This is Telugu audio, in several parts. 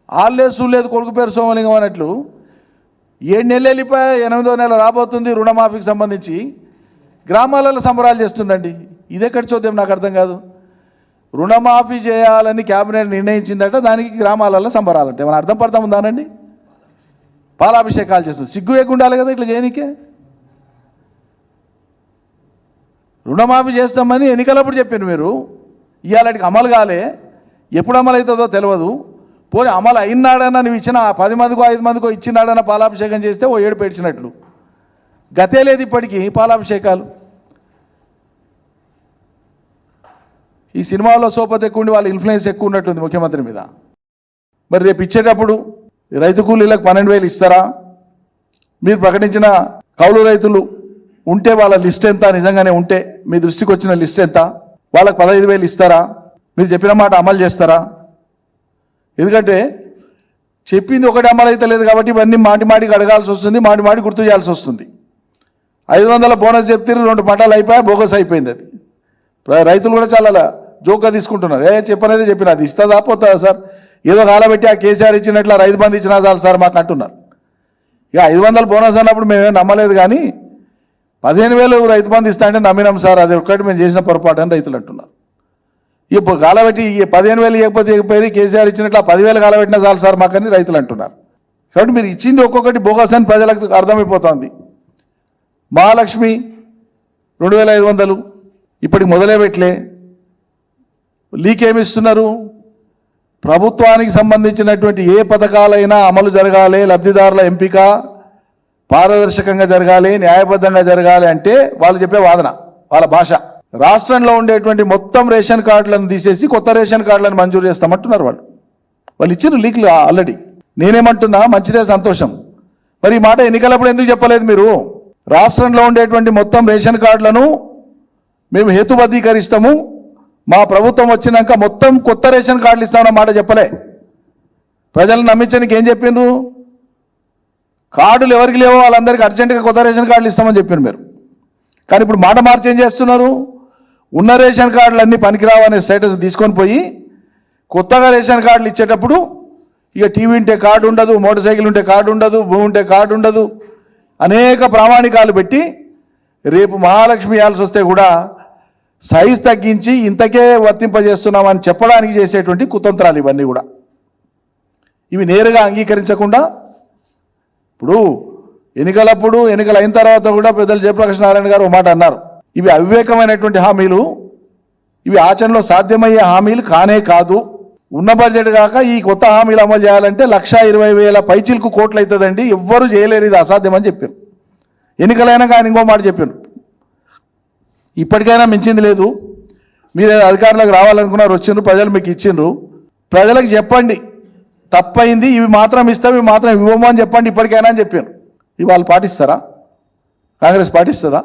ఆల్లేసు లేదు కొడుకు పేరు సోమలింగం అన్నట్లు 7 నెలలు వెళ్ళిపోయా 8వ నెల రాబోతుంది రుణమాఫీకి సంబంధించి గ్రామాలలో సంబరాలు చేస్తుందండి. ఇదెక్కడి చూద్దాం నాకు అర్థం కాదు. రుణమాఫీ చేయాలని క్యాబినెట్ నిర్ణయించిందట, దానికి గ్రామాలలో సంబరాలంటే ఏమైనా అర్థం పడతాం ఉందానండి? పాలాభిషేకాలు చేస్తుంది. సిగ్గు లేకుండాలి కదా ఇట్లా చేయనికే. రుణమాఫీ చేస్తామని ఎన్నికలప్పుడు చెప్పారు మీరు, ఇవాళకి అమలు కాలే, ఎప్పుడు అమలు అవుతుందో తెలియదు. పోనీ అమలు అయినాడన్నా నువ్వు ఇచ్చిన 10 మందికో 5 మందికో ఇచ్చినాడన్న పాలాభిషేకం చేస్తే ఓ ఏడు పేడ్చినట్లు. గతే లేదు ఇప్పటికీ పాలాభిషేకాలు. ఈ సినిమాలో సోపతి ఎక్కువ ఉండి వాళ్ళ ఇన్ఫ్లుయెన్స్ ఎక్కువ ఉన్నట్టుంది ముఖ్యమంత్రి మీద. మరి రేపు ఇచ్చేటప్పుడు రైతు కూలీలకు 12,000 ఇస్తారా? మీరు ప్రకటించిన కౌలు రైతులు ఉంటే వాళ్ళ లిస్ట్ ఎంత, నిజంగానే ఉంటే మీ దృష్టికి వచ్చిన లిస్ట్ ఎంత, వాళ్ళకి 15,000 ఇస్తారా? మీరు చెప్పిన మాట అమలు చేస్తారా? ఎందుకంటే చెప్పింది ఒకటి అమలు అయితే లేదు కాబట్టి ఇవన్నీ మాటికి అడగాల్సి వస్తుంది, మాటి గుర్తు చేయాల్సి వస్తుంది. 500 బోనస్ చెప్తే 2 పంటలు అయిపోయా, బోగస్ అయిపోయింది. అది రైతులు కూడా చాలా జోక్గా తీసుకుంటున్నారు. చెప్పనేది చెప్పిన అది ఇస్తుందా పోతుందా సార్, ఏదో కాలబెట్టి ఆ కేసీఆర్ ఇచ్చినట్ల రైతు బంధు ఇచ్చినా చాలు సార్ మాకు అంటున్నారు. ఇక 500 బోనస్ అన్నప్పుడు మేమేం నమ్మలేదు, కానీ 15,000 రైతు బంధు ఇస్తా అంటే నమ్మినాం సార్, అది ఒక్కటి మేము చేసిన పొరపాటు అని రైతులు అంటున్నారు. ఇప్పుడు కాలబెట్టి 15,000 ఇవ్వకపోతే కేసీఆర్ ఇచ్చినట్లు 10,000 కాలబెట్టినా చాలు సార్ మాకని రైతులు అంటున్నారు. కాబట్టి మీరు ఇచ్చింది ఒక్కొక్కటి బోగస్ అని ప్రజలకు అర్థమైపోతుంది. మహాలక్ష్మి 2,500 ఇప్పటికి మొదలే పెట్టలే. లీక్ ఏమిస్తున్నారు? ప్రభుత్వానికి సంబంధించినటువంటి ఏ పథకాలైనా అమలు జరగాలి, లబ్ధిదారుల ఎంపిక పారదర్శకంగా జరగాలి, న్యాయబద్ధంగా జరగాలి అంటే వాళ్ళు చెప్పే వాదన, వాళ్ళ భాష. రాష్ట్రంలో ఉండేటువంటి మొత్తం రేషన్ కార్డులను తీసేసి కొత్త రేషన్ కార్డులను మంజూరు చేస్తామంటున్నారు వాళ్ళు ఇచ్చిన లీక్లు ఆల్రెడీ. నేనేమంటున్నా, మంచిదే, సంతోషం. మరి ఈ మాట ఎన్నికలప్పుడు ఎందుకు చెప్పలేదు మీరు? రాష్ట్రంలో ఉండేటువంటి మొత్తం రేషన్ కార్డులను మేము హేతుబద్ధీకరిస్తాము, మా ప్రభుత్వం వచ్చినాక మొత్తం కొత్త రేషన్ కార్డులు ఇస్తామన్న మాట చెప్పలే. ప్రజలను నమ్మించడానికి ఏం చెప్పిండ్రు? కార్డులు ఎవరికి లేవో వాళ్ళందరికీ అర్జెంటుగా కొత్త రేషన్ కార్డులు ఇస్తామని చెప్పారు మీరు. కానీ ఇప్పుడు మాట మార్చి ఏం చేస్తున్నారు? ఉన్న రేషన్ కార్డులు అన్నీ పనికిరావనే స్టేటస్ తీసుకొని పోయి కొత్తగా రేషన్ కార్డులు ఇచ్చేటప్పుడు ఇక టీవీ ఉంటే కార్డు ఉండదు, మోటార్ సైకిల్ ఉంటే కార్డు ఉండదు, భూమి ఉంటే కార్డు ఉండదు, అనేక ప్రామాణికాలు పెట్టి రేపు మహాలక్ష్మి ఇవ్వాల్సి వస్తే కూడా సైజ్ తగ్గించి ఇంతకే వర్తింపజేస్తున్నామని చెప్పడానికి చేసేటువంటి కుతంత్రాలు ఇవన్నీ కూడా. ఇవి నేరుగా అంగీకరించకుండా ఇప్పుడు ఎన్నికలప్పుడు, ఎన్నికలు అయిన తర్వాత కూడా పెద్దలు జయప్రకాష్ నారాయణ గారు ఒక మాట అన్నారు, ఇవి అవివేకమైనటువంటి హామీలు, ఇవి ఆచరణలో సాధ్యమయ్యే హామీలు కానే కాదు. ఉన్న బడ్జెట్ కాక ఈ కొత్త హామీలు అమలు చేయాలంటే 1,20,000 పైచిలకు కోట్లు అవుతుందండి, ఎవ్వరూ చేయలేరు, ఇది అసాధ్యమని చెప్పారు. ఎన్నికలైనా కానీ ఇంకో మాట చెప్పారు, ఇప్పటికైనా మించింది లేదు, మీరు అధికారంలోకి రావాలనుకున్నారు, వచ్చిండ్రు, ప్రజలు మీకు ఇచ్చిండ్రు, ప్రజలకు చెప్పండి తప్పైంది, ఇవి మాత్రం ఇస్తాం, ఇవి మాత్రం ఇవ్వము అని చెప్పండి ఇప్పటికైనా అని చెప్పారు. ఇవి వాళ్ళు పాటిస్తారా? కాంగ్రెస్ పాటిస్తుందా?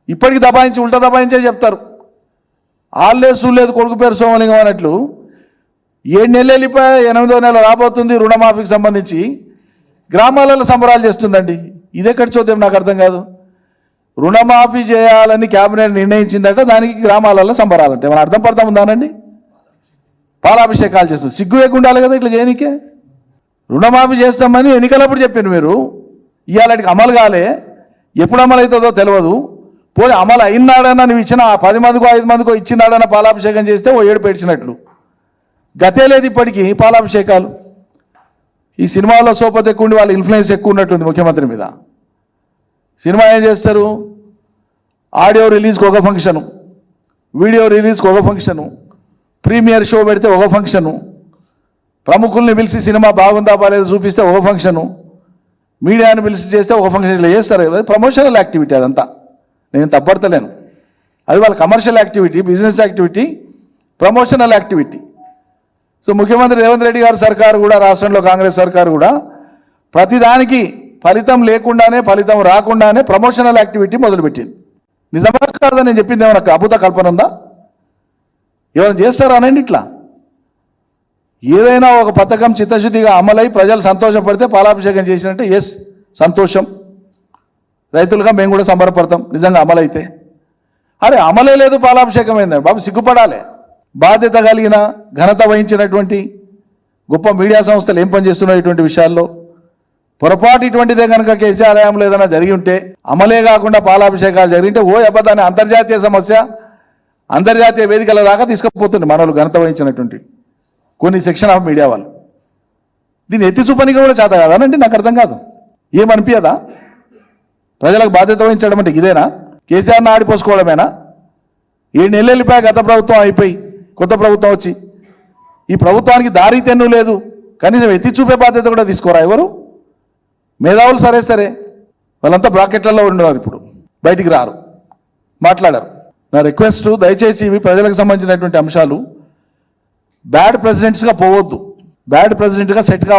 ఇప్పటికి దబాయించి ఉల్టా దబాయించే చెప్తారు. ఆల్లేసు లేదు కొడుకు పేరు సోమలింగం అన్నట్లు 7 నెలలు వెళ్ళిపోయా 8వ నెల రాబోతుంది రుణమాఫీకి సంబంధించి గ్రామాలలో సంబరాలు చేస్తుందండి. ఇదెక్కడి చూద్దాం నాకు అర్థం కాదు. రుణమాఫీ చేయాలని క్యాబినెట్ నిర్ణయించిందట, దానికి గ్రామాలలో సంబరాలంటే ఏమైనా అర్థం పడతాం ఉందానండి? పాలాభిషేకాలు చేస్తుంది. సిగ్గు లేకుండాలి కదా ఇట్లా చేయనికే. రుణమాఫీ చేస్తామని ఎన్నికలప్పుడు చెప్పారు మీరు, ఇవాళకి అమలు కాలే, ఎప్పుడు అమలు అవుతుందో తెలియదు. పోనీ అమలు అయినాడన్నా నువ్వు ఇచ్చిన 10 మందికో 5 మందికో ఇచ్చినాడన్న పాలాభిషేకం చేస్తే ఓ ఏడు పేడ్చినట్లు. గతే లేదు ఇప్పటికీ పాలాభిషేకాలు. ఈ సినిమాలో సోపతి ఎక్కువ ఉండి వాళ్ళ ఇన్ఫ్లుయెన్స్ ఎక్కువ ఉన్నట్టుంది ముఖ్యమంత్రి మీద. సినిమా ఏం చేస్తారు? ఆడియో రిలీజ్కి ఒక ఫంక్షను, వీడియో రిలీజ్కి ఒక ఫంక్షను, ప్రీమియర్ షో పెడితే ఒక ఫంక్షను, ప్రముఖుల్ని పిలిచి సినిమా బాగుందా బాగాలేదు చూపిస్తే ఒక ఫంక్షను, మీడియాను పిలిచి చేస్తే ఒక ఫంక్షన్. ఇట్లా చేస్తారు. ప్రమోషనల్ యాక్టివిటీ అదంతా, నేను తప్పడతలేను. అది వాళ్ళ commercial activity, business activity, promotional activity. So ముఖ్యమంత్రి రేవంత్ రెడ్డి గారు సర్కారు కూడా, రాష్ట్రంలో కాంగ్రెస్ సర్కారు కూడా ప్రతిదానికి ఫలితం లేకుండానే, ఫలితం రాకుండానే ప్రమోషనల్ యాక్టివిటీ మొదలుపెట్టింది. నిజమా కాదా నేను చెప్పింది? ఏమైనా అద్భుత కల్పన ఉందా? ఏమైనా చేస్తారా అనండి? ఇట్లా ఏదైనా ఒక పథకం చిత్తశుద్ధిగా అమలై ప్రజలు సంతోషపడితే పాలాభిషేకం చేసినట్టే ఎస్ సంతోషం, రైతులుగా మేము కూడా సంబరపడతాం నిజంగా అమలైతే. అరే అమలే లేదు, పాలాభిషేకం అయిందండి బాబు, సిగ్గుపడాలి. బాధ్యత కలిగిన, ఘనత వహించినటువంటి గొప్ప మీడియా సంస్థలు ఏం పనిచేస్తున్నాయి ఇటువంటి విషయాల్లో? పొరపాటు ఇటువంటిదే కనుక కేసీఆర్ హయాంలో ఏదైనా జరిగి ఉంటే, అమలే కాకుండా పాలాభిషేకాలు జరిగింటే ఓ అబద్ధాన్ని అంతర్జాతీయ సమస్య, అంతర్జాతీయ వేదికల దాకా తీసుకుపోతుంది మనోళ్ళు ఘనత వహించినటువంటి కొన్ని సెక్షన్ ఆఫ్ మీడియా వాళ్ళు. దీన్ని ఎత్తి చూపనికి కూడా చేత కాదానండి, నాకు అర్థం కాదు. ఏమనిపించదా? ప్రజలకు బాధ్యత వహించడం అంటే ఇదేనా? కేసీఆర్ని ఆడిపోసుకోవడమేనా? 7 నెలలు వెళ్ళిపోయా గత ప్రభుత్వం అయిపోయి కొత్త ప్రభుత్వం వచ్చి. ఈ ప్రభుత్వానికి దారి తెన్ను లేదు, కనీసం ఎత్తి చూపే బాధ్యత కూడా తీసుకోరా ఎవరు? మేధావులు సరే వాళ్ళంతా బ్రాకెట్లలో ఉన్నారు, ఇప్పుడు బయటికి రారు, మాట్లాడారు. నా రిక్వెస్ట్, దయచేసి ఇవి ప్రజలకు సంబంధించినటువంటి అంశాలు. బ్యాడ్ ప్రెసిడెంట్స్గా పోవద్దు, బ్యాడ్ ప్రెసిడెంట్గా సెట్ కావద్దు.